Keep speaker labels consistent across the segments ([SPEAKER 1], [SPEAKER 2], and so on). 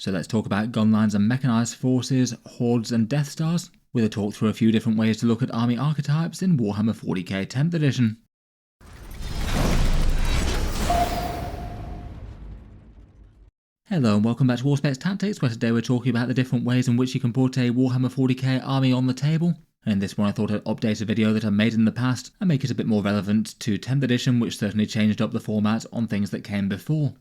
[SPEAKER 1] So let's talk about Gunlines and Mechanised forces, Hordes and Deathstars, with a talk through a few different ways to look at army archetypes in Warhammer 40k 10th edition. Hello and welcome back to Auspex Tactics, where today we're talking about the different ways in which you can put a Warhammer 40k army on the table. And in this one I thought I'd update a video that I made in the past and make it a bit more relevant to 10th edition, which certainly changed up the format on things that came before.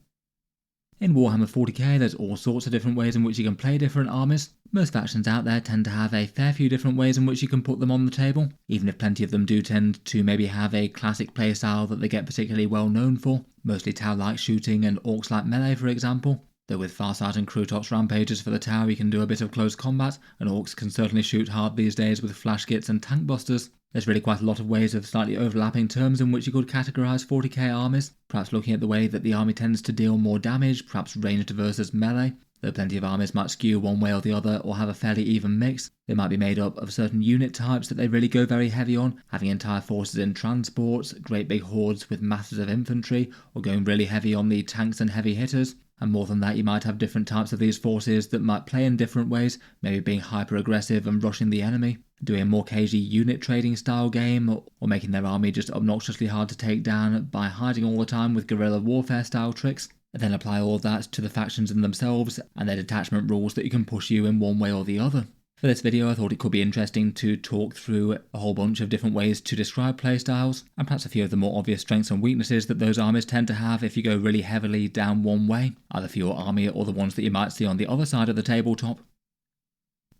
[SPEAKER 1] In Warhammer 40k there's all sorts of different ways in which you can play different armies. Most factions out there tend to have a fair few different ways in which you can put them on the table, even if plenty of them do tend to maybe have a classic playstyle that they get particularly well known for, mostly Tau-like shooting and Orcs-like melee for example. Though with Farsight and Krutok's rampages for the tower you can do a bit of close combat, and Orcs can certainly shoot hard these days with flash kits and tank busters. There's really quite a lot of ways of slightly overlapping terms in which you could categorise 40k armies, perhaps looking at the way that the army tends to deal more damage, perhaps ranged versus melee. Though plenty of armies might skew one way or the other or have a fairly even mix. They might be made up of certain unit types that they really go very heavy on, having entire forces in transports, great big hordes with masses of infantry, or going really heavy on the tanks and heavy hitters. And more than that, you might have different types of these forces that might play in different ways, maybe being hyper aggressive and rushing the enemy, doing a more cagey unit trading style game, or making their army just obnoxiously hard to take down by hiding all the time with guerrilla warfare style tricks, and then apply all that to the factions in themselves and their detachment rules that you can push you in one way or the other. For this video I thought it could be interesting to talk through a whole bunch of different ways to describe playstyles, and perhaps a few of the more obvious strengths and weaknesses that those armies tend to have if you go really heavily down one way, either for your army or the ones that you might see on the other side of the tabletop.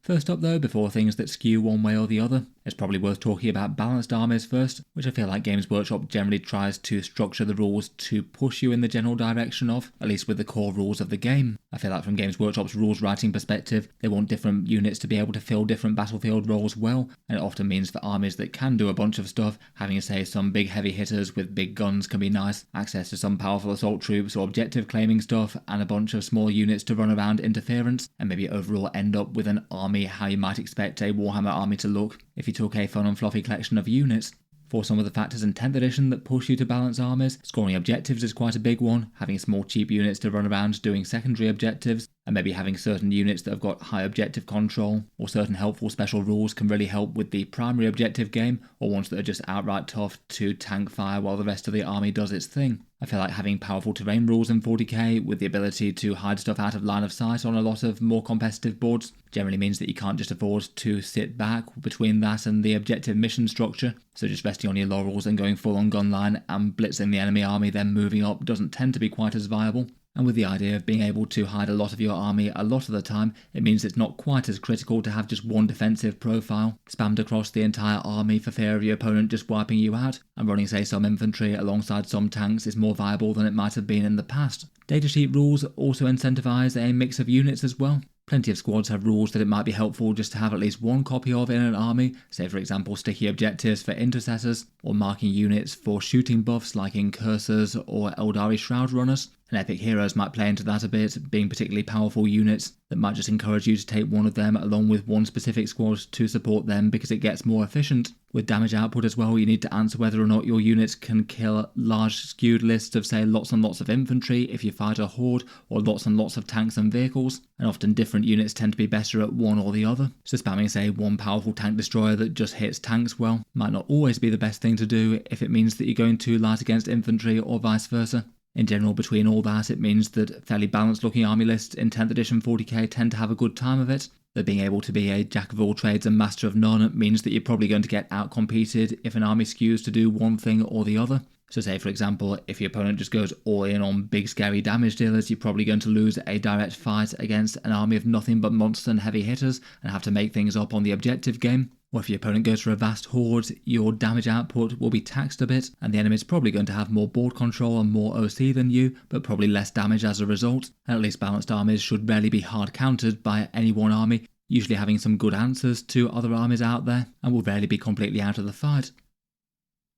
[SPEAKER 1] First up though, before things that skew one way or the other, it's probably worth talking about balanced armies first, which I feel like Games Workshop generally tries to structure the rules to push you in the general direction of, at least with the core rules of the game. I feel like from Games Workshop's rules writing perspective, they want different units to be able to fill different battlefield roles well, and it often means for armies that can do a bunch of stuff, having say some big heavy hitters with big guns can be nice, access to some powerful assault troops or objective claiming stuff, and a bunch of small units to run around interference, and maybe overall end up with an army how you might expect a Warhammer army to look if you took a fun and fluffy collection of units. For some of the factors in 10th edition that push you to balance armies, scoring objectives is quite a big one, having small cheap units to run around doing secondary objectives, and maybe having certain units that have got high objective control, or certain helpful special rules can really help with the primary objective game, or ones that are just outright tough to tank fire while the rest of the army does its thing. I feel like having powerful terrain rules in 40k with the ability to hide stuff out of line of sight on a lot of more competitive boards generally means that you can't just afford to sit back between that and the objective mission structure, so just resting on your laurels and going full on gunline and blitzing the enemy army then moving up doesn't tend to be quite as viable. And with the idea of being able to hide a lot of your army a lot of the time, it means it's not quite as critical to have just one defensive profile spammed across the entire army for fear of your opponent just wiping you out, and running say some infantry alongside some tanks is more viable than it might have been in the past. Datasheet rules also incentivise a mix of units as well. Plenty of squads have rules that it might be helpful just to have at least one copy of in an army, say for example sticky objectives for intercessors, or marking units for shooting buffs like in Cursors or Eldari Shroud runners. And epic heroes might play into that a bit, being particularly powerful units that might just encourage you to take one of them along with one specific squad to support them because it gets more efficient. With damage output as well, you need to answer whether or not your units can kill large skewed lists of say lots and lots of infantry if you fight a horde, or lots and lots of tanks and vehicles, and often different units tend to be better at one or the other. So spamming say one powerful tank destroyer that just hits tanks well might not always be the best thing to do if it means that you're going too light against infantry or vice versa. In general, between all that, it means that fairly balanced looking army lists in 10th edition 40k tend to have a good time of it. That being able to be a jack of all trades and master of none means that you're probably going to get outcompeted if an army skews to do one thing or the other. So say for example, if your opponent just goes all in on big scary damage dealers, you're probably going to lose a direct fight against an army of nothing but monsters and heavy hitters and have to make things up on the objective game. Or if your opponent goes for a vast horde, your damage output will be taxed a bit, and the enemy's probably going to have more board control and more OC than you, but probably less damage as a result. And at least balanced armies should rarely be hard countered by any one army, usually having some good answers to other armies out there, and will rarely be completely out of the fight.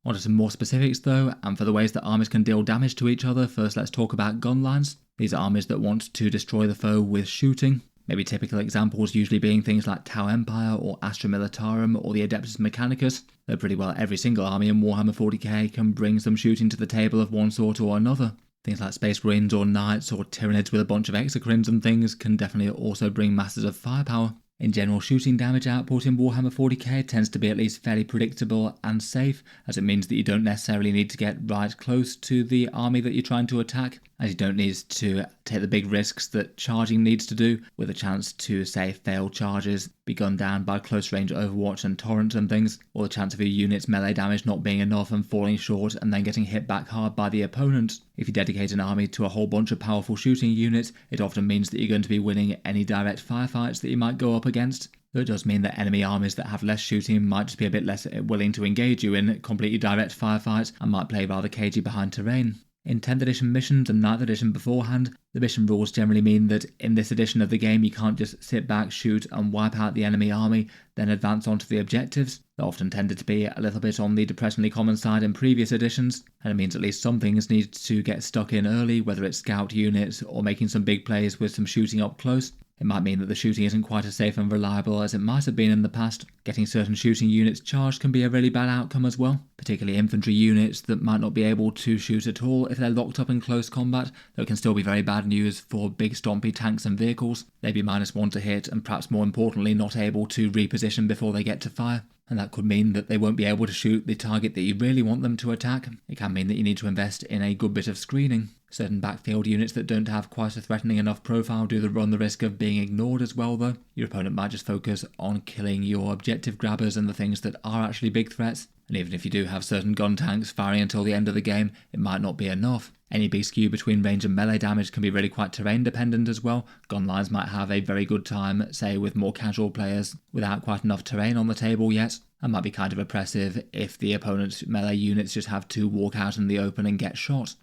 [SPEAKER 1] On to some more specifics though, and for the ways that armies can deal damage to each other, first let's talk about gunlines. These are armies that want to destroy the foe with shooting. Maybe typical examples usually being things like Tau Empire or Astra Militarum or the Adeptus Mechanicus, though pretty well every single army in Warhammer 40k can bring some shooting to the table of one sort or another. Things like Space Marines or Knights or Tyranids with a bunch of Exocrines and things can definitely also bring masses of firepower. In general, shooting damage output in Warhammer 40k tends to be at least fairly predictable and safe, as it means that you don't necessarily need to get right close to the army that you're trying to attack, as you don't need to take the big risks that charging needs to do, with a chance to, say, fail charges, be gunned down by close range Overwatch and torrents and things, or the chance of your unit's melee damage not being enough and falling short and then getting hit back hard by the opponent. If you dedicate an army to a whole bunch of powerful shooting units, it often means that you're going to be winning any direct firefights that you might go up against. Though it does mean that enemy armies that have less shooting might just be a bit less willing to engage you in completely direct firefights and might play rather cagey behind terrain. In 10th edition missions and 9th edition beforehand, the mission rules generally mean that in this edition of the game you can't just sit back, shoot and wipe out the enemy army, then advance onto the objectives. That often tended to be a little bit on the depressingly common side in previous editions, and it means at least some things need to get stuck in early, whether it's scout units or making some big plays with some shooting up close. It might mean that the shooting isn't quite as safe and reliable as it might have been in the past. Getting certain shooting units charged can be a really bad outcome as well, particularly infantry units that might not be able to shoot at all if they're locked up in close combat, though it can still be very bad news for big stompy tanks and vehicles. They'd be -1 to hit and perhaps more importantly not able to reposition before they get to fire. And that could mean that they won't be able to shoot the target that you really want them to attack. It can mean that you need to invest in a good bit of screening. Certain backfield units that don't have quite a threatening enough profile do run the risk of being ignored as well though. Your opponent might just focus on killing your objective grabbers and the things that are actually big threats. And even if you do have certain gun tanks firing until the end of the game, it might not be enough. Any big skew between range and melee damage can be really quite terrain dependent as well. Gunlines might have a very good time, say with more casual players, without quite enough terrain on the table yet. And might be kind of oppressive if the opponent's melee units just have to walk out in the open and get shot.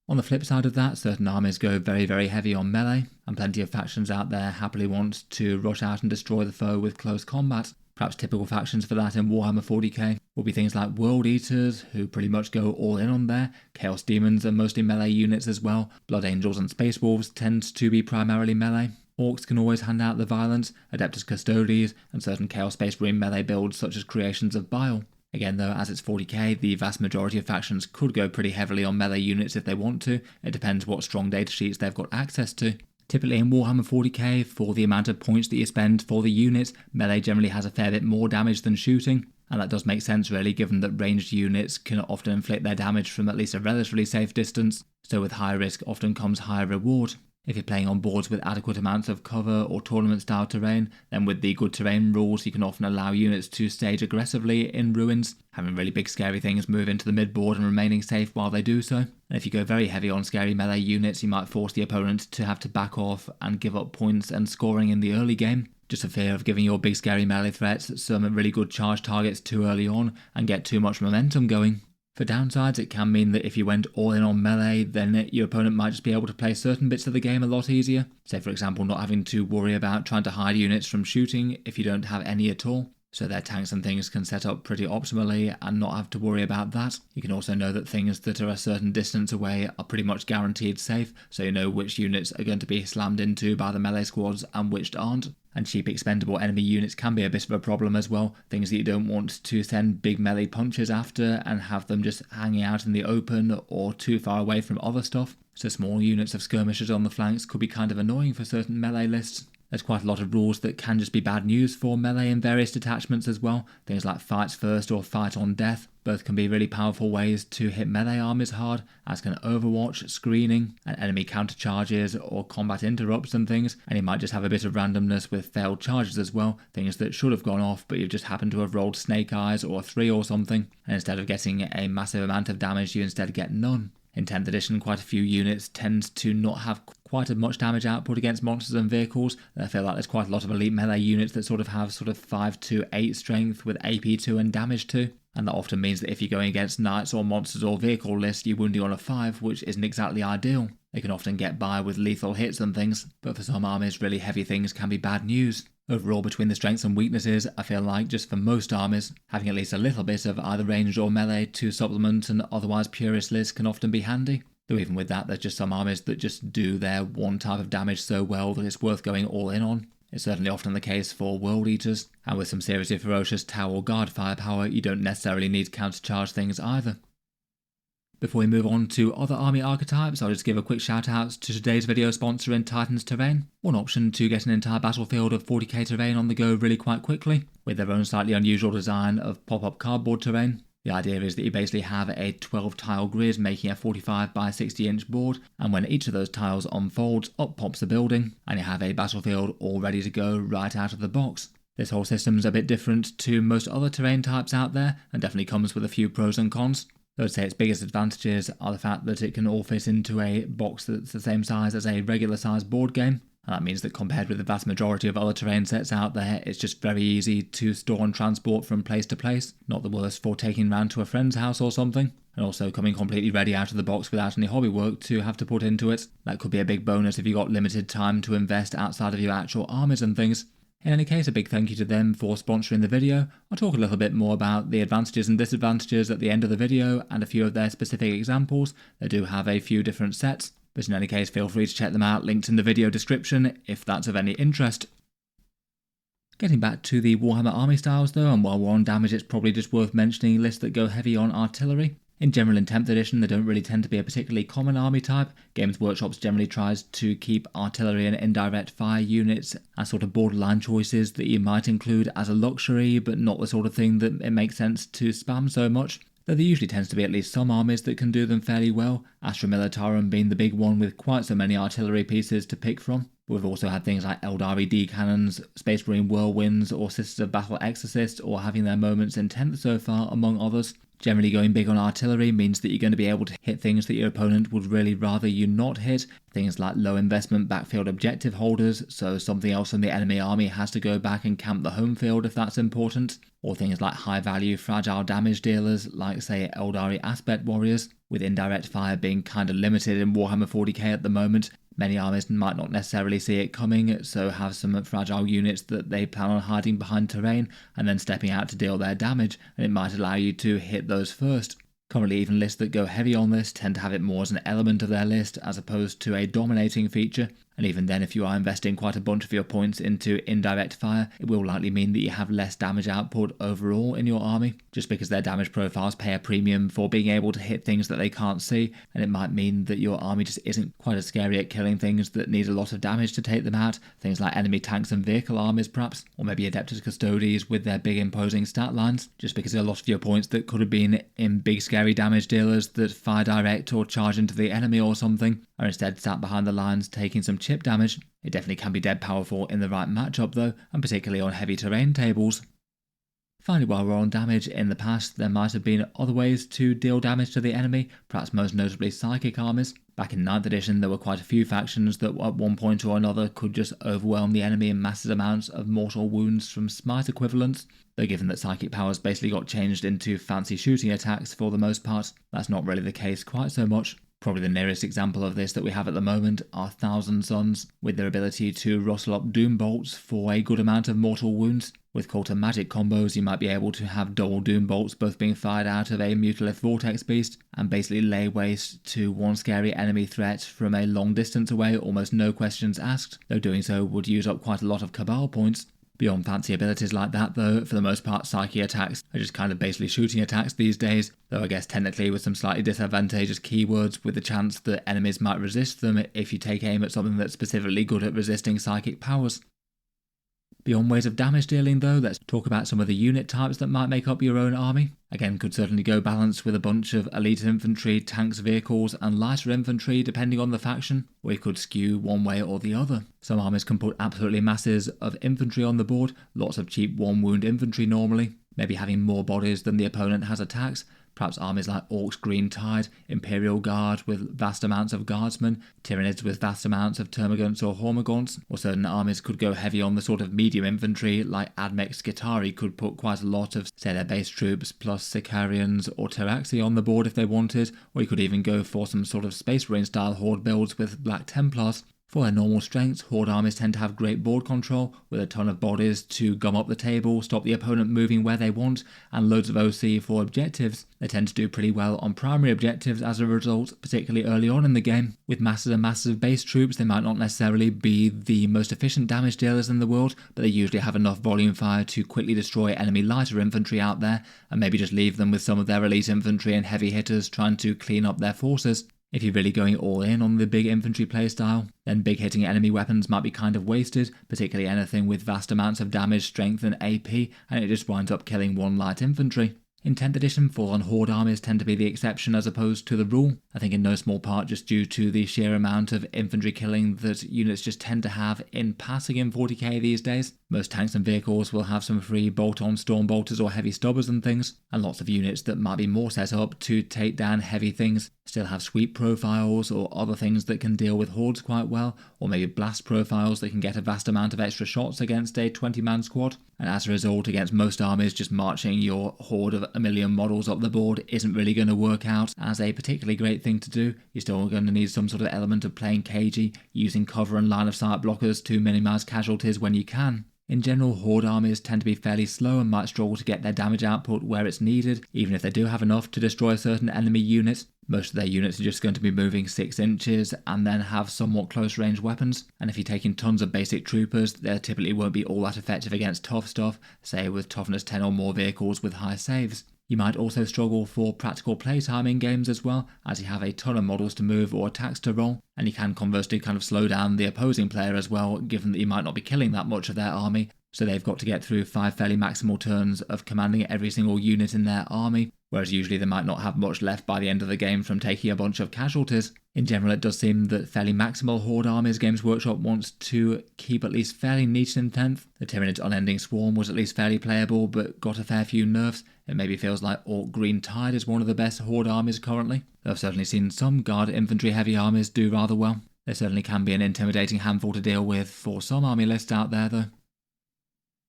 [SPEAKER 1] On the flip side of that, certain armies go very, very heavy on melee, and plenty of factions out there happily want to rush out and destroy the foe with close combat. Perhaps typical factions for that in Warhammer 40k will be things like World Eaters, who pretty much go all in on there, Chaos Demons are mostly melee units as well, Blood Angels and Space Wolves tend to be primarily melee. Orcs can always hand out the violence, Adeptus Custodes, and certain Chaos Space Marine melee builds such as Creations of Bile. Again though, as it's 40k, the vast majority of factions could go pretty heavily on melee units if they want to. It depends what strong datasheets they've got access to. Typically in Warhammer 40k, for the amount of points that you spend for the units, melee generally has a fair bit more damage than shooting. And that does make sense really, given that ranged units can often inflict their damage from at least a relatively safe distance, so with high risk often comes higher reward. If you're playing on boards with adequate amounts of cover or tournament style terrain, then with the good terrain rules you can often allow units to stage aggressively in ruins, having really big scary things move into the mid-board and remaining safe while they do so. And if you go very heavy on scary melee units, you might force the opponent to have to back off and give up points and scoring in the early game, just for fear of giving your big scary melee threats some really good charge targets too early on and get too much momentum going. For downsides, it can mean that if you went all in on melee, then your opponent might just be able to play certain bits of the game a lot easier. Say for example, not having to worry about trying to hide units from shooting if you don't have any at all. So their tanks and things can set up pretty optimally and not have to worry about that. You can also know that things that are a certain distance away are pretty much guaranteed safe, so you know which units are going to be slammed into by the melee squads and which aren't. And cheap expendable enemy units can be a bit of a problem as well, things that you don't want to send big melee punches after and have them just hanging out in the open or too far away from other stuff. So small units of skirmishers on the flanks could be kind of annoying for certain melee lists. There's quite a lot of rules that can just be bad news for melee in various detachments as well. Things like fights first or fight on death. Both can be really powerful ways to hit melee armies hard, as can Overwatch, screening, and enemy countercharges or combat interrupts and things, and you might just have a bit of randomness with failed charges as well, things that should have gone off but you've just happened to have rolled Snake Eyes or 3 or something, and instead of getting a massive amount of damage you instead get none. In 10th edition, quite a few units tend to not have quite as much damage output against monsters and vehicles. I feel like there's quite a lot of elite melee units that have 5 to 8 strength with AP 2 and damage 2. And that often means that if you're going against knights or monsters or vehicle lists, you're wounding on a 5, which isn't exactly ideal. They can often get by with lethal hits and things, but for some armies, really heavy things can be bad news. Overall, between the strengths and weaknesses, I feel like, just for most armies, having at least a little bit of either ranged or melee to supplement an otherwise purist list can often be handy. Though even with that, there's just some armies that just do their one type of damage so well that it's worth going all in on. It's certainly often the case for World Eaters, and with some seriously ferocious tower or guard firepower, you don't necessarily need to countercharge things either. Before we move on to other army archetypes, I'll just give a quick shout out to today's video sponsor in Titan's Terrain, one option to get an entire battlefield of 40k terrain on the go really quite quickly, with their own slightly unusual design of pop-up cardboard terrain. The idea is that you basically have a 12 tile grid making a 45 by 60 inch board, and when each of those tiles unfolds, up pops the building, and you have a battlefield all ready to go right out of the box. This whole system's a bit different to most other terrain types out there, and definitely comes with a few pros and cons. I would say its biggest advantages are the fact that it can all fit into a box that's the same size as a regular sized board game. And that means that compared with the vast majority of other terrain sets out there, it's just very easy to store and transport from place to place. Not the worst for taking round to a friend's house or something. And also coming completely ready out of the box without any hobby work to have to put into it. That could be a big bonus if you've got limited time to invest outside of your actual armies and things. In any case, a big thank you to them for sponsoring the video. I'll talk a little bit more about the advantages and disadvantages at the end of the video and a few of their specific examples. They do have a few different sets, but in any case feel free to check them out, linked in the video description if that's of any interest. Getting back to the Warhammer army styles though, and while we're on damage, it's probably just worth mentioning lists that go heavy on artillery. In general, in 10th edition, they don't really tend to be a particularly common army type. Games Workshop generally tries to keep artillery and indirect fire units as sort of borderline choices that you might include as a luxury, but not the sort of thing that it makes sense to spam so much. Though there usually tends to be at least some armies that can do them fairly well, Astra Militarum being the big one with quite so many artillery pieces to pick from. We've also had things like Eldari D cannons, Space Marine Whirlwinds, or Sisters of Battle Exorcists, all having their moments in 10th so far, among others. Generally going big on artillery means that you're going to be able to hit things that your opponent would really rather you not hit. Things like low investment backfield objective holders, so something else in the enemy army has to go back and camp the home field if that's important. Or things like high value fragile damage dealers like say Eldari Aspect Warriors, with indirect fire being kind of limited in Warhammer 40k at the moment. Many armies might not necessarily see it coming, so have some fragile units that they plan on hiding behind terrain and then stepping out to deal their damage, and it might allow you to hit those first. Currently, even lists that go heavy on this tend to have it more as an element of their list as opposed to a dominating feature, and even then if you are investing quite a bunch of your points into indirect fire, it will likely mean that you have less damage output overall in your army, just because their damage profiles pay a premium for being able to hit things that they can't see, and it might mean that your army just isn't quite as scary at killing things that need a lot of damage to take them out, things like enemy tanks and vehicle armies perhaps, or maybe Adeptus Custodes with their big imposing stat lines, just because a lot of your points that could have been in big scary damage dealers that fire direct or charge into the enemy or something are instead sat behind the lines taking some chip damage. It definitely can be dead powerful in the right matchup though, and particularly on heavy terrain tables. Finally, while we're on damage, in the past there might have been other ways to deal damage to the enemy, perhaps most notably psychic armies. Back in 9th edition there were quite a few factions that at one point or another could just overwhelm the enemy in massive amounts of mortal wounds from smite equivalents, though given that psychic powers basically got changed into fancy shooting attacks for the most part, that's not really the case quite so much. Probably the nearest example of this that we have at the moment are Thousand Suns, with their ability to rustle up doom bolts for a good amount of mortal wounds. With cult and magic combos, you might be able to have double doom bolts both being fired out of a Mutalith Vortex Beast, and basically lay waste to one scary enemy threat from a long distance away, almost no questions asked, though doing so would use up quite a lot of Cabal points. Beyond fancy abilities like that though, for the most part psyche attacks are just kind of basically shooting attacks these days, though I guess technically with some slightly disadvantageous keywords with the chance that enemies might resist them if you take aim at something that's specifically good at resisting psychic powers. Beyond ways of damage dealing though, let's talk about some of the unit types that might make up your own army. Again, could certainly go balanced with a bunch of elite infantry, tanks, vehicles and lighter infantry depending on the faction, or you could skew one way or the other. Some armies can put absolutely masses of infantry on the board, lots of cheap one wound infantry normally, maybe having more bodies than the opponent has attacks. Perhaps armies like Orcs Green Tide, Imperial Guard with vast amounts of guardsmen, Tyranids with vast amounts of termagants or hormagaunts, or certain armies could go heavy on the sort of medium infantry like Admech Skitarii could put quite a lot of, say, their base troops plus Sicarians or Teraxi on the board if they wanted, or you could even go for some sort of Space Marine style horde builds with Black Templars. For their normal strengths, Horde armies tend to have great board control, with a ton of bodies to gum up the table, stop the opponent moving where they want, and loads of OC for objectives. They tend to do pretty well on primary objectives as a result, particularly early on in the game. With masses and masses of base troops, they might not necessarily be the most efficient damage dealers in the world, but they usually have enough volume fire to quickly destroy enemy lighter infantry out there, and maybe just leave them with some of their elite infantry and heavy hitters trying to clean up their forces. If you're really going all in on the big infantry playstyle, then big hitting enemy weapons might be kind of wasted, particularly anything with vast amounts of damage, strength and AP, and it just winds up killing one light infantry. In 10th edition, full-on Horde armies tend to be the exception as opposed to the rule, I think in no small part just due to the sheer amount of infantry killing that units just tend to have in passing in 40k these days. Most tanks and vehicles will have some free bolt-on storm bolters or heavy stubbers and things, and lots of units that might be more set up to take down heavy things still have sweep profiles or other things that can deal with hordes quite well, or maybe blast profiles that can get a vast amount of extra shots against a 20-man squad, and as a result against most armies just marching your horde of a million models up the board isn't really going to work out as a particularly great thing to do. You're still going to need some sort of element of playing cagey, using cover and line of sight blockers to minimise casualties when you can. In general, Horde armies tend to be fairly slow and might struggle to get their damage output where it's needed, even if they do have enough to destroy certain enemy units. Most of their units are just going to be moving 6 inches and then have somewhat close range weapons, and if you're taking tons of basic troopers, they typically won't be all that effective against tough stuff, say with toughness 10 or more vehicles with high saves. You might also struggle for practical playtime in games as well, as you have a ton of models to move or attacks to roll, and you can conversely kind of slow down the opposing player as well, given that you might not be killing that much of their army, so they've got to get through 5 fairly maximal turns of commanding every single unit in their army, whereas usually they might not have much left by the end of the game from taking a bunch of casualties. In general, it does seem that fairly maximal Horde armies Games Workshop wants to keep at least fairly niche in 10th. The Tyranid's Unending Swarm was at least fairly playable, but got a fair few nerfs. It maybe feels like Orc Green Tide is one of the best Horde armies currently. I've certainly seen some Guard infantry heavy armies do rather well. They certainly can be an intimidating handful to deal with for some army lists out there though.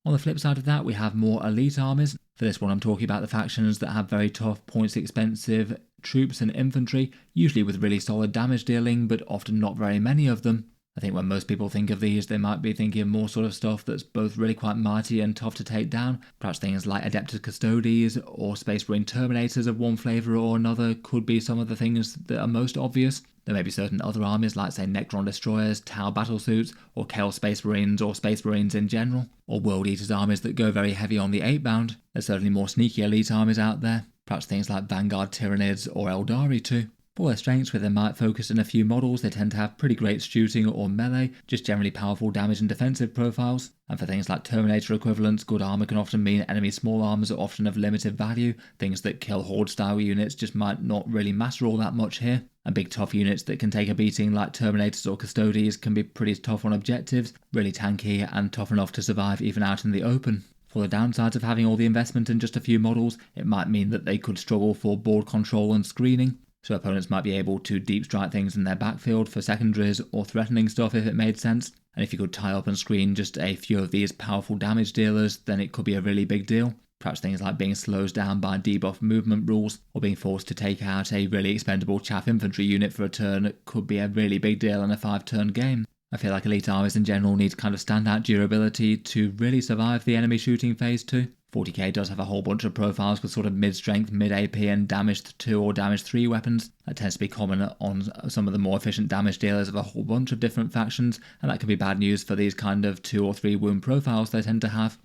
[SPEAKER 1] On the flip side of that, we have more elite armies. For this one, I'm talking about the factions that have very tough, points expensive troops and infantry, usually with really solid damage dealing, but often not very many of them. I think when most people think of these, they might be thinking of more sort of stuff that's both really quite mighty and tough to take down. Perhaps things like Adeptus Custodes or Space Marine Terminators of one flavour or another could be some of the things that are most obvious. There may be certain other armies like, say, Necron Destroyers, Tau Battlesuits, or Chaos Space Marines or Space Marines in general, or World Eaters armies that go very heavy on the 8-bound. There's certainly more sneaky elite armies out there, perhaps things like Vanguard Tyranids or Eldari too. For their strengths, where they might focus in a few models, they tend to have pretty great shooting or melee, just generally powerful damage and defensive profiles. And for things like Terminator equivalents, good armor can often mean enemy small arms are often of limited value. Things that kill Horde style units just might not really matter all that much here. And big tough units that can take a beating like Terminators or Custodes can be pretty tough on objectives, really tanky and tough enough to survive even out in the open. For the downsides of having all the investment in just a few models, it might mean that they could struggle for board control and screening. So opponents might be able to deep strike things in their backfield for secondaries or threatening stuff if it made sense. And if you could tie up and screen just a few of these powerful damage dealers, then it could be a really big deal. Perhaps things like being slowed down by debuff movement rules, or being forced to take out a really expendable chaff infantry unit for a turn could be a really big deal in a 5-turn game. I feel like elite armies in general need kind of standout durability to really survive the enemy shooting phase too. 40k does have a whole bunch of profiles with sort of mid-strength, mid-AP and damaged 2 or damaged 3 weapons. That tends to be common on some of the more efficient damage dealers of a whole bunch of different factions, and that can be bad news for these kind of 2 or 3 wound profiles they tend to have.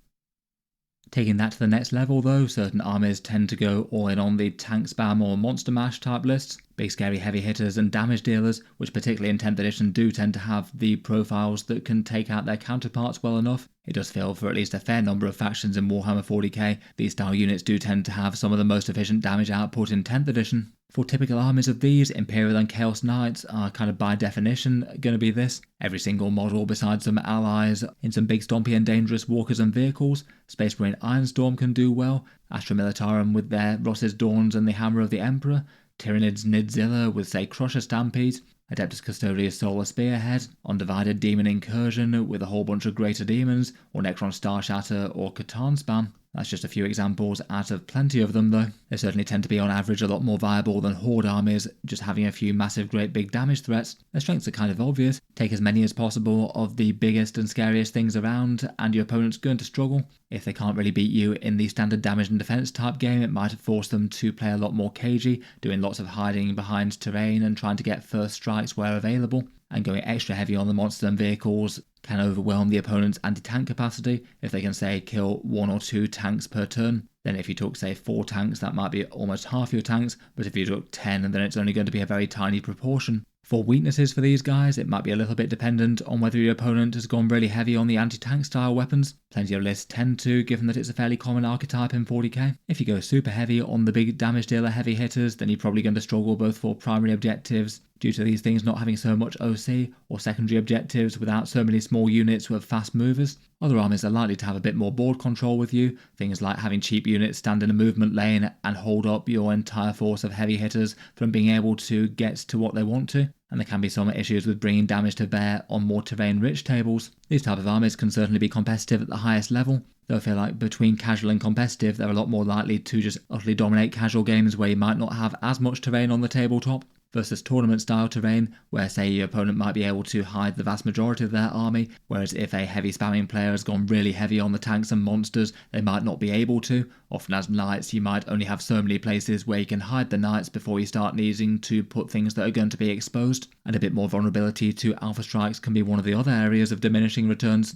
[SPEAKER 1] Taking that to the next level though, certain armies tend to go all in on the tank spam or monster mash type lists. Big scary heavy hitters and damage dealers, which particularly in 10th edition do tend to have the profiles that can take out their counterparts well enough. It does feel for at least a fair number of factions in Warhammer 40k, these style units do tend to have some of the most efficient damage output in 10th edition. For typical armies of these, Imperial and Chaos Knights are kind of by definition going to be this. Every single model besides some allies in some big stompy and dangerous walkers and vehicles. Space Marine Ironstorm can do well, Astra Militarum with their Ross's Dawns and the Hammer of the Emperor, Tyranids Nidzilla with say Crusher Stampede, Adeptus Custodes Solar Spearhead, Undivided Demon Incursion with a whole bunch of Greater Demons, or Necron Star Shatter or Catan Spam. That's just a few examples out of plenty of them though. They certainly tend to be on average a lot more viable than Horde armies, just having a few massive great big damage threats. Their strengths are kind of obvious. Take as many as possible of the biggest and scariest things around and your opponent's going to struggle. If they can't really beat you in the standard damage and defense type game, it might force them to play a lot more cagey, doing lots of hiding behind terrain and trying to get first strikes where available. And going extra heavy on the monster and vehicles can overwhelm the opponent's anti-tank capacity. If they can, say, kill 1 or 2 tanks per turn, then if you took, say, 4 tanks, that might be almost half your tanks, but if you took 10, then it's only going to be a very tiny proportion. For weaknesses for these guys, it might be a little bit dependent on whether your opponent has gone really heavy on the anti-tank style weapons. Plenty of lists tend to, given that it's a fairly common archetype in 40k. If you go super heavy on the big damage dealer heavy hitters, then you're probably going to struggle both for primary objectives, due to these things not having so much OC, or secondary objectives without so many small units with fast movers. Other armies are likely to have a bit more board control with you, things like having cheap units stand in a movement lane and hold up your entire force of heavy hitters from being able to get to what they want to. And there can be some issues with bringing damage to bear on more terrain-rich tables. These type of armies can certainly be competitive at the highest level, though I feel like between casual and competitive, they're a lot more likely to just utterly dominate casual games where you might not have as much terrain on the tabletop, versus tournament-style terrain, where, say, your opponent might be able to hide the vast majority of their army, whereas if a heavy spamming player has gone really heavy on the tanks and monsters, they might not be able to. Often as knights, you might only have so many places where you can hide the knights before you start needing to put things that are going to be exposed, and a bit more vulnerability to alpha strikes can be one of the other areas of diminishing returns.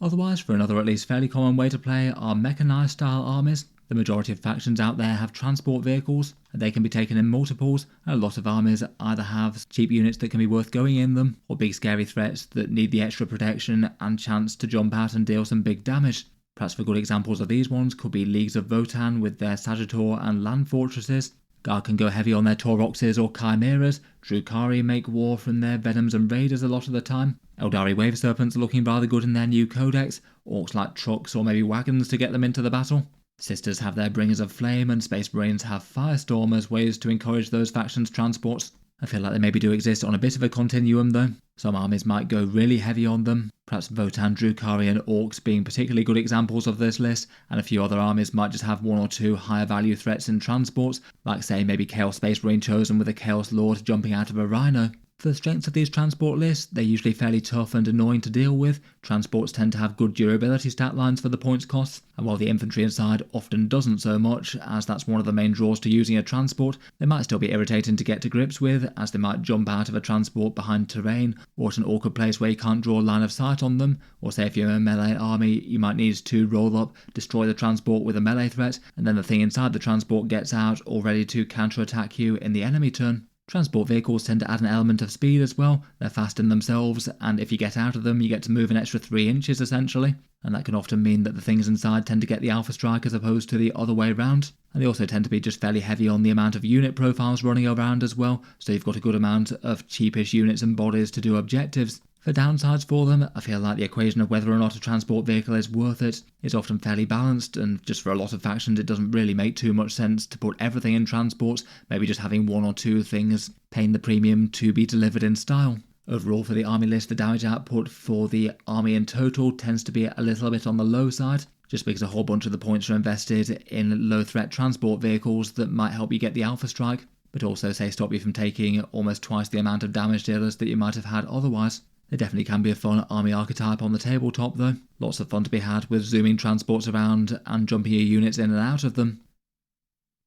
[SPEAKER 1] Otherwise, for another at least fairly common way to play are mechanized style armies. The majority of factions out there have transport vehicles, and they can be taken in multiples, and a lot of armies either have cheap units that can be worth going in them, or big scary threats that need the extra protection and chance to jump out and deal some big damage. Perhaps for good examples of these ones could be Leagues of Votann with their Sagittor and land fortresses. Guard can go heavy on their Tauroxes or Chimeras. Drukhari make war from their Venoms and Raiders a lot of the time. Eldari Wave Serpents are looking rather good in their new codex. Orcs like trucks or maybe wagons to get them into the battle. Sisters have their Bringers of Flame, and Space Marines have Firestorm as ways to encourage those factions' transports. I feel like they maybe do exist on a bit of a continuum though. Some armies might go really heavy on them, perhaps Votann, Drukhari and Orcs being particularly good examples of this list, and a few other armies might just have 1 or 2 higher value threats in transports, like say maybe Chaos Space Marine chosen with a Chaos Lord jumping out of a Rhino. For the strengths of these transport lists, they're usually fairly tough and annoying to deal with. Transports tend to have good durability stat lines for the points costs, and while the infantry inside often doesn't so much, as that's one of the main draws to using a transport, they might still be irritating to get to grips with, as they might jump out of a transport behind terrain, or at an awkward place where you can't draw a line of sight on them, or say if you're a melee army, you might need to roll up, destroy the transport with a melee threat, and then the thing inside the transport gets out, all ready to counter-attack you in the enemy turn. Transport vehicles tend to add an element of speed as well. They're fast in themselves, and if you get out of them, you get to move an extra 3 inches essentially, and that can often mean that the things inside tend to get the alpha strike as opposed to the other way around. And they also tend to be just fairly heavy on the amount of unit profiles running around as well, so you've got a good amount of cheapish units and bodies to do objectives. For downsides for them, I feel like the equation of whether or not a transport vehicle is worth it is often fairly balanced, and just for a lot of factions it doesn't really make too much sense to put everything in transports, maybe just having 1 or 2 things paying the premium to be delivered in style. Overall for the army list, the damage output for the army in total tends to be a little bit on the low side, just because a whole bunch of the points are invested in low threat transport vehicles that might help you get the alpha strike, but also say stop you from taking almost twice the amount of damage dealers that you might have had otherwise. They definitely can be a fun army archetype on the tabletop though. Lots of fun to be had with zooming transports around and jumping your units in and out of them.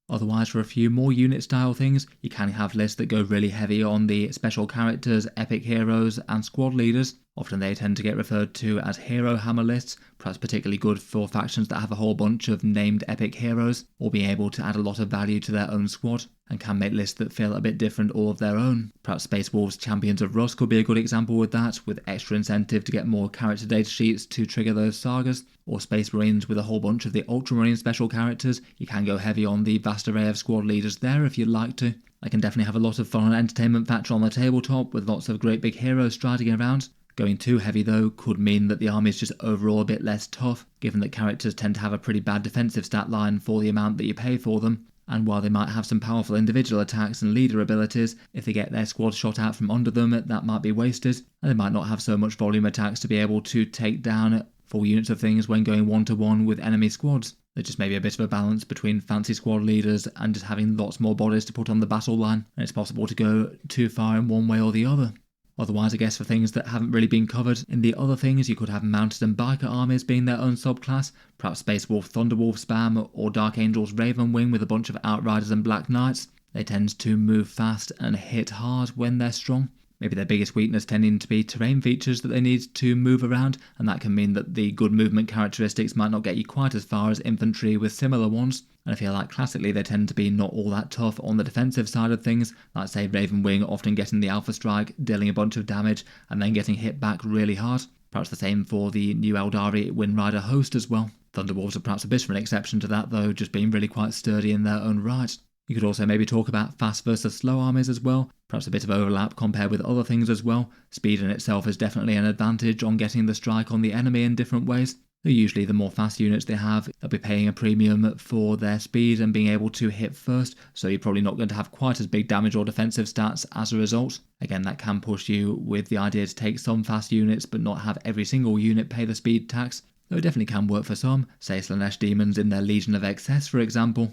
[SPEAKER 1] Otherwise, for a few more unit style things, you can have lists that go really heavy on the special characters, epic heroes and squad leaders. Often they tend to get referred to as hero hammer lists, perhaps particularly good for factions that have a whole bunch of named epic heroes, or being able to add a lot of value to their own squad, and can make lists that feel a bit different all of their own. Perhaps Space Wolves Champions of Rust could be a good example with that, with extra incentive to get more character data sheets to trigger those sagas, or Space Marines with a whole bunch of the Ultramarine special characters. You can go heavy on the vast array of squad leaders there if you'd like to. They can definitely have a lot of fun and entertainment factor on the tabletop, with lots of great big heroes striding around. Going too heavy though could mean that the army is just overall a bit less tough, given that characters tend to have a pretty bad defensive stat line for the amount that you pay for them, and while they might have some powerful individual attacks and leader abilities, if they get their squad shot out from under them, that might be wasted, and they might not have so much volume attacks to be able to take down full units of things when going one-to-one with enemy squads. There's just maybe a bit of a balance between fancy squad leaders and just having lots more bodies to put on the battle line, and it's possible to go too far in one way or the other. Otherwise, I guess for things that haven't really been covered in the other things, you could have mounted and biker armies being their own subclass, perhaps Space Wolf Thunderwolf spam, or Dark Angels Ravenwing with a bunch of Outriders and Black Knights. They tend to move fast and hit hard when they're strong. Maybe their biggest weakness tending to be terrain features that they need to move around, and that can mean that the good movement characteristics might not get you quite as far as infantry with similar ones. And I feel like classically they tend to be not all that tough on the defensive side of things, like say Ravenwing often getting the Alpha Strike, dealing a bunch of damage, and then getting hit back really hard. Perhaps the same for the new Eldari Windrider host as well. Thunderwolves are perhaps a bit of an exception to that though, just being really quite sturdy in their own right. You could also maybe talk about fast versus slow armies as well, perhaps a bit of overlap compared with other things as well. Speed in itself is definitely an advantage on getting the strike on the enemy in different ways. They're usually the more fast units they have, they'll be paying a premium for their speed and being able to hit first, so you're probably not going to have quite as big damage or defensive stats as a result. Again, that can push you with the idea to take some fast units but not have every single unit pay the speed tax, though it definitely can work for some, say Slanesh Demons in their Legion of Excess for example.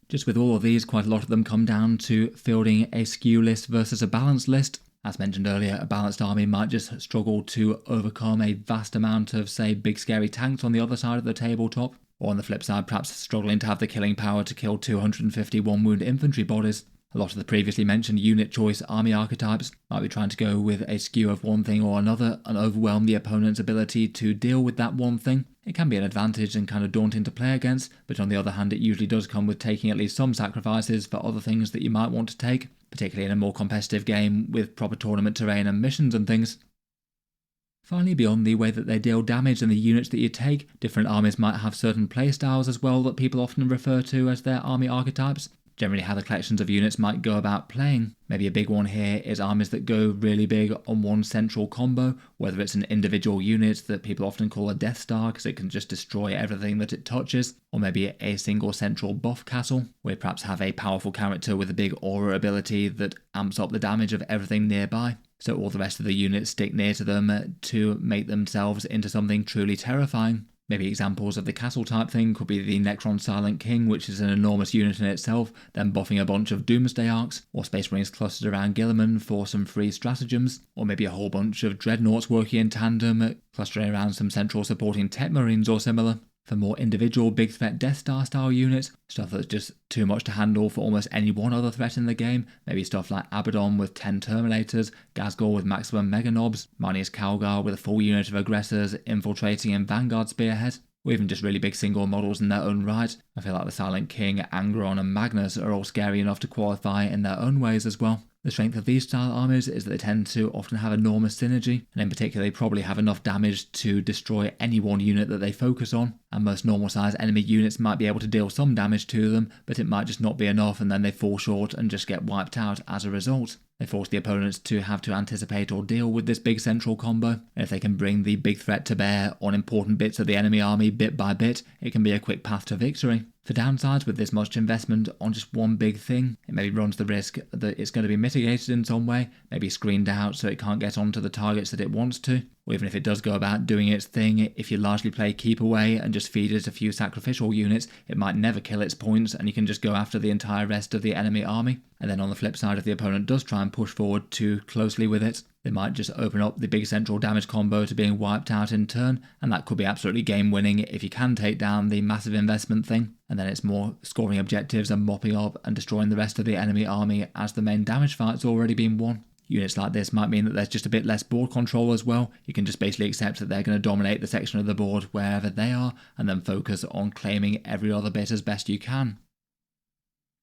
[SPEAKER 1] Just with all of these, quite a lot of them come down to fielding a skew list versus a balanced list. As mentioned earlier, a balanced army might just struggle to overcome a vast amount of, say, big scary tanks on the other side of the tabletop, or on the flip side, perhaps struggling to have the killing power to kill 250 one-wound infantry bodies. A lot of the previously mentioned unit choice army archetypes might be trying to go with a skew of one thing or another and overwhelm the opponent's ability to deal with that one thing. It can be an advantage and kind of daunting to play against, but on the other hand it usually does come with taking at least some sacrifices for other things that you might want to take, particularly in a more competitive game with proper tournament terrain and missions and things. Finally, beyond the way that they deal damage and the units that you take, different armies might have certain playstyles as well that people often refer to as their army archetypes. Generally how the collections of units might go about playing. Maybe a big one here is armies that go really big on one central combo, whether it's an individual unit that people often call a Deathstar because it can just destroy everything that it touches, or maybe a single central buff castle, where you perhaps have a powerful character with a big aura ability that amps up the damage of everything nearby, so all the rest of the units stick near to them to make themselves into something truly terrifying. Maybe examples of the castle type thing could be the Necron Silent King, which is an enormous unit in itself, then buffing a bunch of Doomsday Arcs, or Space Marines clustered around Guilliman for some free stratagems, or maybe a whole bunch of Dreadnoughts working in tandem, clustering around some central supporting Tech Marines or similar. For more individual big threat Death Star style units, stuff that's just too much to handle for almost any one other threat in the game, maybe stuff like Abaddon with 10 Terminators, Ghazghkull with maximum Mega Knobs, Marnius Calgar with a full unit of aggressors infiltrating in Vanguard Spearhead, or even just really big single models in their own right. I feel like the Silent King, Angron and Magnus are all scary enough to qualify in their own ways as well. The strength of these style armies is that they tend to often have enormous synergy, and in particular they probably have enough damage to destroy any one unit that they focus on, and most normal sized enemy units might be able to deal some damage to them, but it might just not be enough and then they fall short and just get wiped out as a result. They force the opponents to have to anticipate or deal with this big central combo, and if they can bring the big threat to bear on important bits of the enemy army bit by bit, it can be a quick path to victory. For downsides with this much investment on just one big thing, it maybe runs the risk that it's going to be mitigated in some way, maybe screened out so it can't get onto the targets that it wants to, or even if it does go about doing its thing, if you largely play keep away and just feed it a few sacrificial units, it might never kill its points and you can just go after the entire rest of the enemy army. And then on the flip side, if the opponent does try and push forward too closely with it, they might just open up the big central damage combo to being wiped out in turn, and that could be absolutely game winning if you can take down the massive investment thing, and then it's more scoring objectives and mopping up and destroying the rest of the enemy army as the main damage fight's already been won. Units like this might mean that there's just a bit less board control as well. You can just basically accept that they're going to dominate the section of the board wherever they are, and then focus on claiming every other bit as best you can.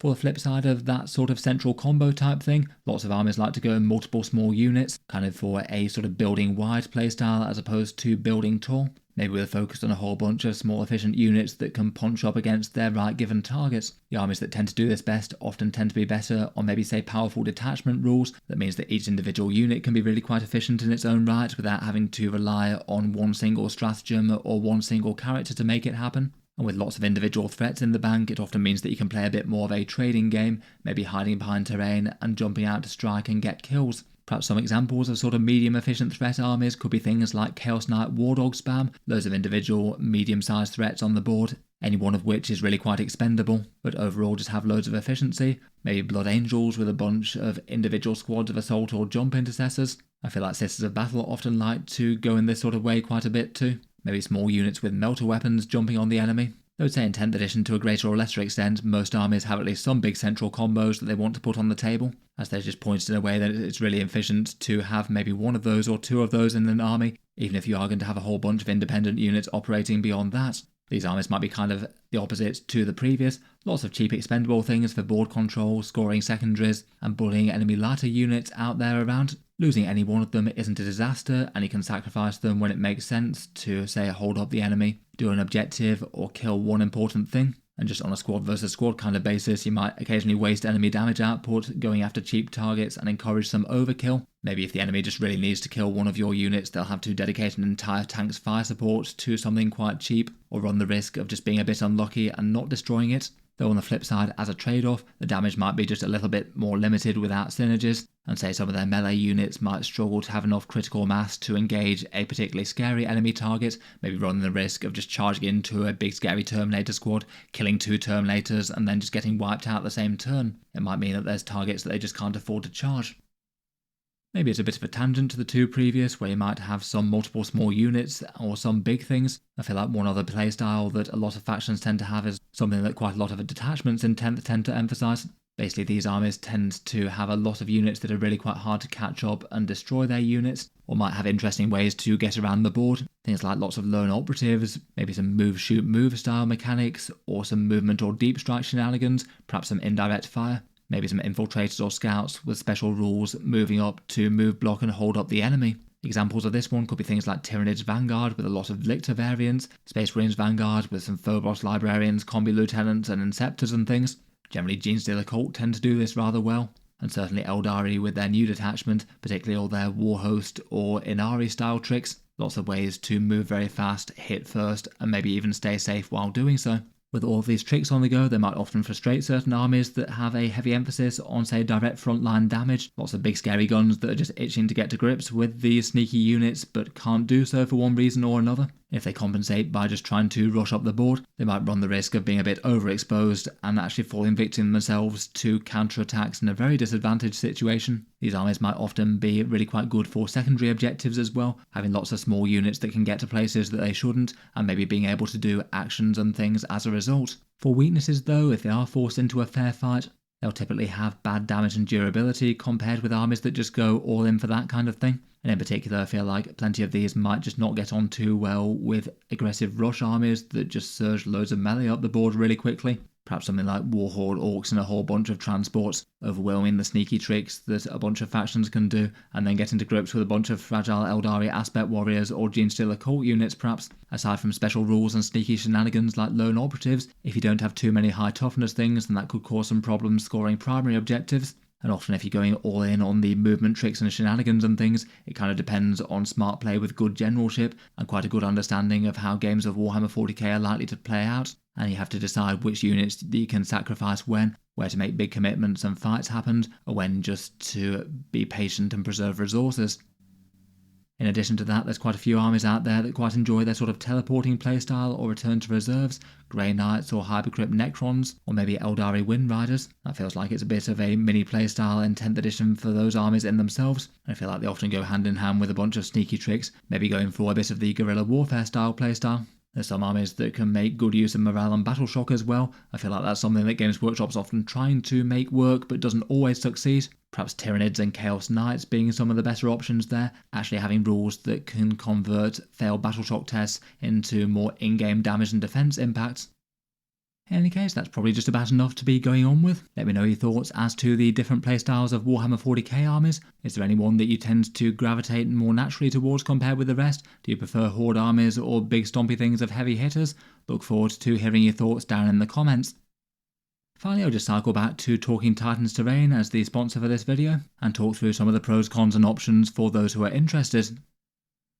[SPEAKER 1] For the flip side of that sort of central combo type thing, lots of armies like to go in multiple small units, kind of for a sort of building wide playstyle as opposed to building tall. Maybe with a focus on a whole bunch of small efficient units that can punch up against their right given targets. The armies that tend to do this best often tend to be better on maybe say powerful detachment rules. That means that each individual unit can be really quite efficient in its own right without having to rely on one single stratagem or one single character to make it happen. And with lots of individual threats in the bank, it often means that you can play a bit more of a trading game, maybe hiding behind terrain and jumping out to strike and get kills. Perhaps some examples of sort of medium efficient threat armies could be things like Chaos Knight War Dog spam, loads of individual medium-sized threats on the board, any one of which is really quite expendable, but overall just have loads of efficiency. Maybe Blood Angels with a bunch of individual squads of assault or jump intercessors. I feel like Sisters of Battle often like to go in this sort of way quite a bit too. Maybe small units with melter weapons jumping on the enemy. I would say in 10th edition to a greater or lesser extent, most armies have at least some big central combos that they want to put on the table, as they're just pointed in a way that it's really efficient to have maybe one of those or two of those in an army, even if you are going to have a whole bunch of independent units operating beyond that. These armies might be kind of the opposite to the previous, lots of cheap expendable things for board control, scoring secondaries, and bullying enemy lighter units out there around. Losing any one of them isn't a disaster, and you can sacrifice them when it makes sense to, say, hold up the enemy, do an objective, or kill one important thing. And just on a squad versus squad kind of basis, you might occasionally waste enemy damage output going after cheap targets and encourage some overkill. Maybe if the enemy just really needs to kill one of your units, they'll have to dedicate an entire tank's fire support to something quite cheap, or run the risk of just being a bit unlucky and not destroying it. Though on the flip side, as a trade-off, the damage might be just a little bit more limited without synergies, and say some of their melee units might struggle to have enough critical mass to engage a particularly scary enemy target, maybe running the risk of just charging into a big scary Terminator squad, killing 2 Terminators, and then just getting wiped out the same turn. It might mean that there's targets that they just can't afford to charge. Maybe it's a bit of a tangent to the two previous, where you might have some multiple small units or some big things. I feel like one other playstyle that a lot of factions tend to have is something that quite a lot of detachments in 10th tend to emphasise. Basically, these armies tend to have a lot of units that are really quite hard to catch up and destroy their units, or might have interesting ways to get around the board. Things like lots of lone operatives, maybe some move shoot move style mechanics, or some movement or deep strike shenanigans, perhaps some indirect fire. Maybe some infiltrators or scouts with special rules moving up to move, block and hold up the enemy. Examples of this one could be things like Tyrannid's Vanguard with a lot of Lictor variants, Space Marines Vanguard with some Phobos Librarians, Combi Lieutenants and Inceptors and things. Generally Genestealer Cult tend to do this rather well, and certainly Eldari with their new detachment, particularly all their Warhost or Inari style tricks. Lots of ways to move very fast, hit first, and maybe even stay safe while doing so. With all of these tricks on the go, they might often frustrate certain armies that have a heavy emphasis on, say, direct frontline damage. Lots of big scary guns that are just itching to get to grips with these sneaky units but can't do so for one reason or another. If they compensate by just trying to rush up the board, they might run the risk of being a bit overexposed and actually falling victim themselves to counterattacks in a very disadvantaged situation. These armies might often be really quite good for secondary objectives as well, having lots of small units that can get to places that they shouldn't, and maybe being able to do actions and things as a result. For weaknesses though, if they are forced into a fair fight, they'll typically have bad damage and durability compared with armies that just go all in for that kind of thing. And in particular, I feel like plenty of these might just not get on too well with aggressive rush armies that just surge loads of melee up the board really quickly. Perhaps something like Warhorde Orcs and a whole bunch of transports, overwhelming the sneaky tricks that a bunch of factions can do, and then getting to grips with a bunch of fragile Eldari Aspect Warriors or Genestealer Cult units perhaps. Aside from special rules and sneaky shenanigans like lone operatives, if you don't have too many high toughness things, then that could cause some problems scoring primary objectives. And often if you're going all in on the movement tricks and shenanigans and things, it kind of depends on smart play with good generalship and quite a good understanding of how games of Warhammer 40k are likely to play out. And you have to decide which units you can sacrifice when, where to make big commitments and fights happen, or when just to be patient and preserve resources. In addition to that, there's quite a few armies out there that quite enjoy their sort of teleporting playstyle or return to reserves, Grey Knights or Hypercrypt Necrons, or maybe Eldari Wind Riders. That feels like it's a bit of a mini playstyle in 10th edition for those armies in themselves. I feel like they often go hand in hand with a bunch of sneaky tricks, maybe going for a bit of the Guerilla Warfare style playstyle. There's some armies that can make good use of morale and battle shock as well. I feel like that's something that Games Workshop's often trying to make work but doesn't always succeed. Perhaps Tyrannids and Chaos Knights being some of the better options there, actually having rules that can convert failed battle shock tests into more in-game damage and defense impacts. In any case, that's probably just about enough to be going on with. Let me know your thoughts as to the different playstyles of Warhammer 40k armies. Is there any one that you tend to gravitate more naturally towards compared with the rest? Do you prefer horde armies or big stompy things of heavy hitters? Look forward to hearing your thoughts down in the comments. Finally, I'll just cycle back to Talking Titans Terrain as the sponsor for this video, and talk through some of the pros, cons and options for those who are interested.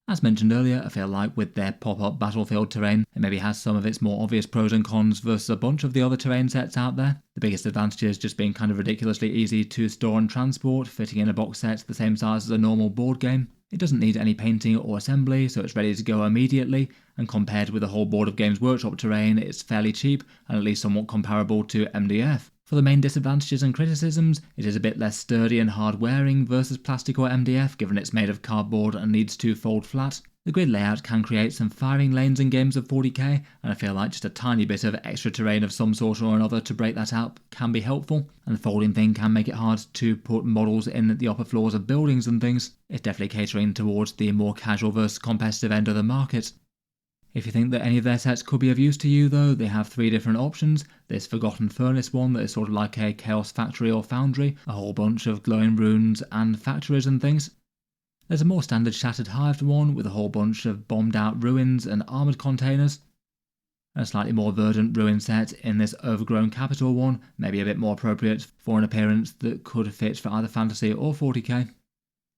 [SPEAKER 1] As mentioned earlier, I feel like with their pop-up battlefield terrain, it maybe has some of its more obvious pros and cons versus a bunch of the other terrain sets out there. The biggest advantage is just being kind of ridiculously easy to store and transport, fitting in a box set the same size as a normal board game. It doesn't need any painting or assembly, so it's ready to go immediately, and compared with the whole board of Games Workshop terrain, it's fairly cheap and at least somewhat comparable to MDF. For the main disadvantages and criticisms, it is a bit less sturdy and hard wearing versus plastic or MDF given it's made of cardboard and needs to fold flat. The grid layout can create some firing lanes in games of 40k, and I feel like just a tiny bit of extra terrain of some sort or another to break that up can be helpful, and the folding thing can make it hard to put models in the upper floors of buildings and things. It's definitely catering towards the more casual versus competitive end of the market. If you think that any of their sets could be of use to you though, they have 3 different options. This Forgotten Furnace one that is sort of like a Chaos Factory or Foundry, a whole bunch of glowing runes and factories and things. There's a more standard Shattered Hived one with a whole bunch of bombed out ruins and armoured containers. A slightly more verdant ruin set in this Overgrown Capital one, maybe a bit more appropriate for an appearance that could fit for either Fantasy or 40k.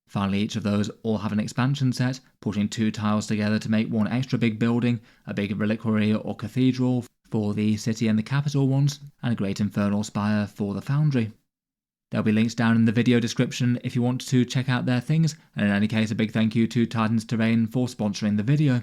[SPEAKER 1] Finally, each of those all have an expansion set, putting 2 tiles together to make one extra big building, a big reliquary or cathedral for the city and the capital ones, and a great infernal spire for the foundry. There'll be links down in the video description if you want to check out their things, and in any case a big thank you to Titans Terrain for sponsoring the video.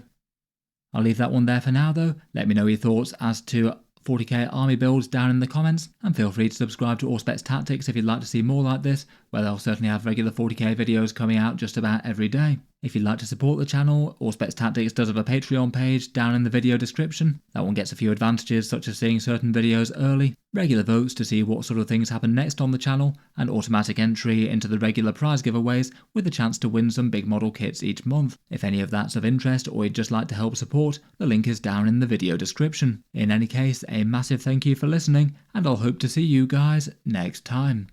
[SPEAKER 1] I'll leave that one there for now though. Let me know your thoughts as to 40k army builds down in the comments, and feel free to subscribe to Auspex Tactics if you'd like to see more like this, where they'll certainly have regular 40k videos coming out just about every day. If you'd like to support the channel, Auspex Tactics does have a Patreon page down in the video description. That one gets a few advantages such as seeing certain videos early, regular votes to see what sort of things happen next on the channel, and automatic entry into the regular prize giveaways with the chance to win some big model kits each month. If any of that's of interest or you'd just like to help support, the link is down in the video description. In any case, a massive thank you for listening, and I'll hope to see you guys next time.